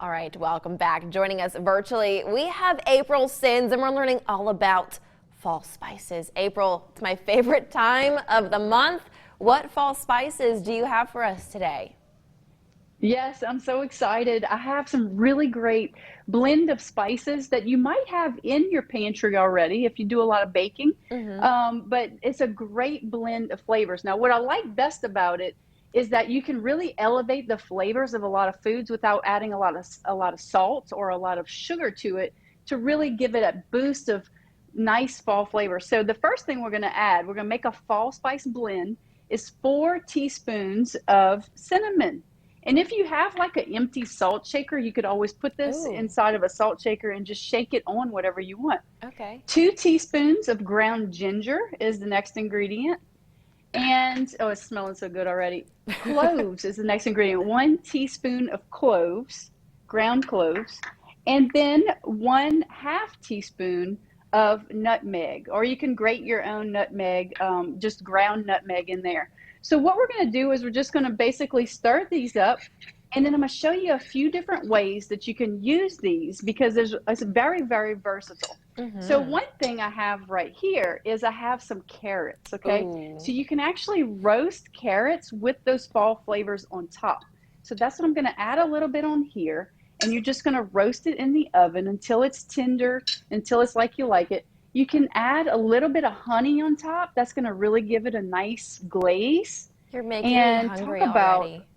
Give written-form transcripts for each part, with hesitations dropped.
All right, welcome back. Joining us virtually, we have April Sins, and we're learning all about fall spices. April, it's my favorite time of the month. What fall spices do you have for us today? Yes, I'm so excited. I have some really great blend of spices that you might have in your pantry already if you do a lot of baking. But it's a great blend of flavors. Now, what I like best about it is that you can really elevate the flavors of a lot of foods without adding a lot of salt or a lot of sugar to it to really give it a boost of nice fall flavor. So the first thing we're going to add, we're going to make a fall spice blend, is 4 teaspoons of cinnamon. And if you have like an empty salt shaker, you could always put this Ooh, inside of a salt shaker and just shake it on whatever you want. okay. 2 teaspoons of ground ginger is the next ingredient. And oh, it's smelling so good already. Cloves is the next ingredient. 1 teaspoon of cloves, ground cloves, and then 1/2 teaspoon of nutmeg, or you can grate your own nutmeg, just ground nutmeg in there. So what we're going to do is we're just going to basically stir these up, and then I'm going to show you a few different ways that you can use these because it's very, very versatile. So one thing I have right here is I have some carrots, okay? Ooh. So you can actually roast carrots with those fall flavors on top. So that's what I'm going to add a little bit on here, and you're just going to roast it in the oven until it's tender, until it's like you like it. You can add a little bit of honey on top. That's going to really give it a nice glaze. You're making me And talk hungry about, already.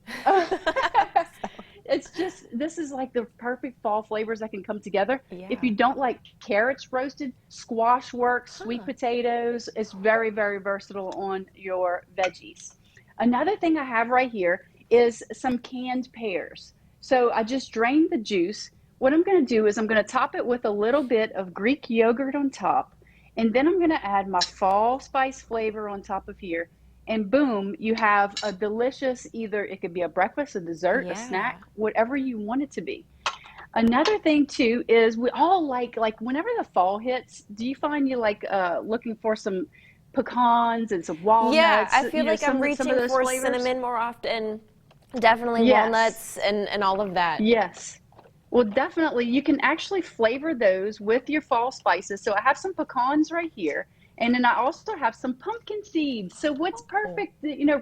it's just, this is like the perfect fall flavors that can come together. If Yeah. you don't like carrots roasted, squash works, sweet Huh. potatoes. It's very, very versatile on your veggies. Another thing I have right here is some canned pears. So I just drained the juice. What I'm going to do is I'm going to top it with a little bit of Greek yogurt on top. And then I'm going to add my fall spice flavor on top of here. And boom, you have a delicious, either it could be a breakfast, a dessert, a Yeah. snack, whatever you want it to be. Another thing too is we all like whenever the fall hits, do you find you like looking for some pecans and some Yeah, walnuts, I feel like I'm some of reaching those for flavors? cinnamon more often. Definitely Yes. walnuts and all of that. Yes. Well, definitely, you can actually flavor those with your fall spices. So I have some pecans right here, and then I also have some pumpkin seeds. So what's Oh. perfect,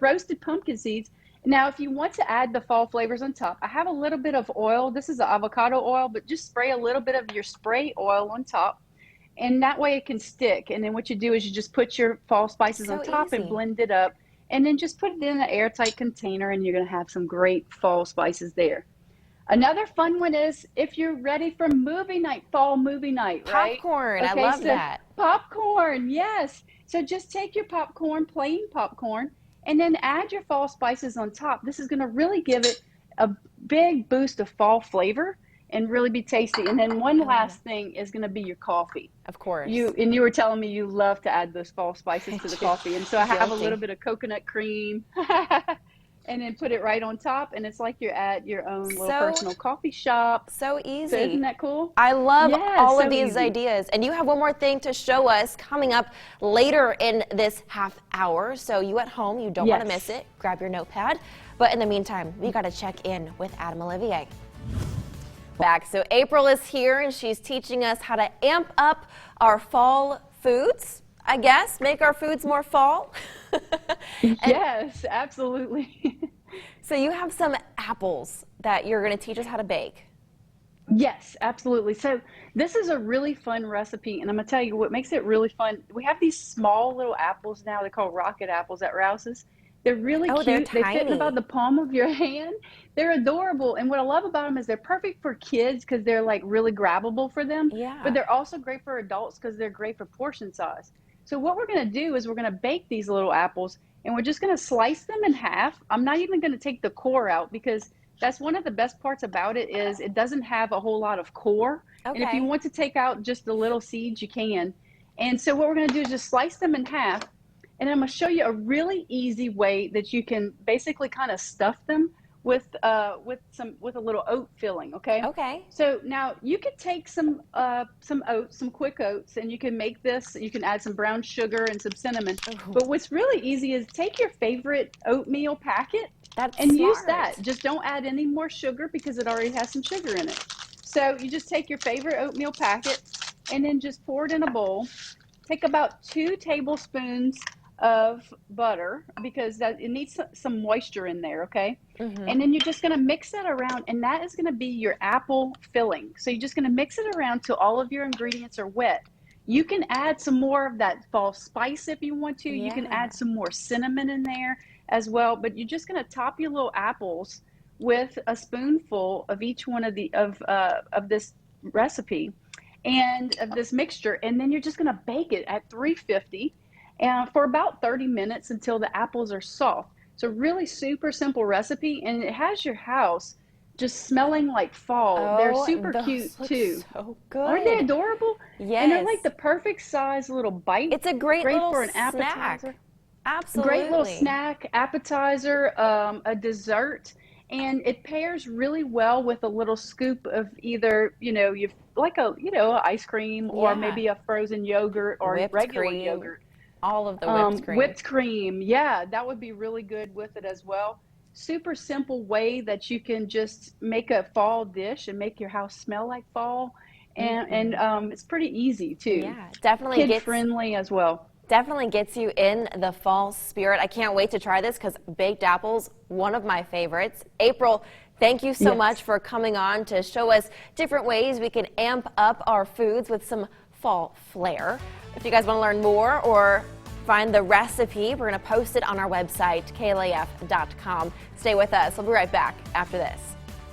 roasted pumpkin seeds. Now, if you want to add the fall flavors on top, I have a little bit of oil. This is avocado oil, but just spray a little bit of your spray oil on top, and that way it can stick. And then what you do is you just put your fall spices on So top and easy. blend it up, and then just put it in an airtight container, and you're going to have some great fall spices there. Another fun one is if you're ready for movie night, fall movie night, right? Popcorn, I Okay, love so that. popcorn, yes. So just take your popcorn, plain popcorn, and then add your fall spices on top. This is going to really give it a big boost of fall flavor and really be tasty. And then one Oh yeah, last thing is going to be your coffee. of course. You were telling me you love to add those fall spices I to the do. coffee, and so I have a little Guilty. bit of coconut cream. And then put it right on top, and it's like you're at your own little So, personal coffee shop. so So isn't easy. that cool? I love Yeah, all of so these easy. ideas. And you have one more thing to show us coming up later in this half hour. So you at home, you don't want to miss Yes. it. Grab your notepad. But in the meantime, we got to check in with Adam Olivier. Back. So April is here and she's teaching us how to amp up our fall foods, I guess, make our foods more fall. And Yes, absolutely. so you have some apples that you're going to teach us how to bake. Yes, absolutely. So this is a really fun recipe, and I'm gonna tell you what makes it really fun. We have these small little apples now. They're called rocket apples at Rouse's. They're really Oh, they're cute. They fit in about tiny. the palm of your hand. They're adorable, and what I love about them is they're perfect for kids because they're like really grabbable for them, but Yeah. they're also great for adults because they're great for portion size. So what we're gonna do is we're gonna bake these little apples, and we're just gonna slice them in half. I'm not even gonna take the core out because that's one of the best parts about it is it doesn't have a whole lot of core. And if you Okay. want to take out just the little seeds, you can. And so what we're going to do is just slice them in half. And I'm going to show you a really easy way that you can basically kind of stuff them with a little oat filling. Okay. Okay. So now you could take some oats, some quick oats, and you can make this. You can add some brown sugar and some cinnamon. Ooh. But what's really easy is take your favorite oatmeal packet That's and use smart. that. Just don't add any more sugar because it already has some sugar in it. So you just take your favorite oatmeal packet and then just pour it in a bowl. Take about 2 tablespoons of butter because it needs some moisture in there, okay? And then you're just going to mix that around, and that is going to be your apple filling. So you're just going to mix it around till all of your ingredients are wet. You can add some more of that fall spice if you want to. You can Yeah. add some more cinnamon in there as well, but you're just going to top your little apples with a spoonful of each one of this recipe and of this mixture, and then you're just going to bake it at 350 and for about 30 minutes until the apples are soft. It's a really super simple recipe, and it has your house just smelling like fall. They're Oh, super cute those look too. so Aren't they good. adorable? And they're Yes. like the perfect size little bite. It's a great Great little for an snack. appetizer. Great little Absolutely. snack, appetizer, a dessert, and it pairs really well with a little scoop of either, you've like ice cream or Yeah. maybe a frozen yogurt or Whipped regular cream, yogurt. all of the whipped cream. Whipped cream, yeah, that would be really good with it as well. Super simple way that you can just make a fall dish and make your house smell like fall, and it's pretty easy too. Yeah, Kid friendly as well. definitely gets you in the fall spirit. I can't wait to try this because baked apples, one of my favorites. April, thank you so Yes. much for coming on to show us different ways we can amp up our foods with some fall flair. If you guys want to learn more or find the recipe, we're going to post it on our website, klaf.com. Stay with us. We'll be right back after this.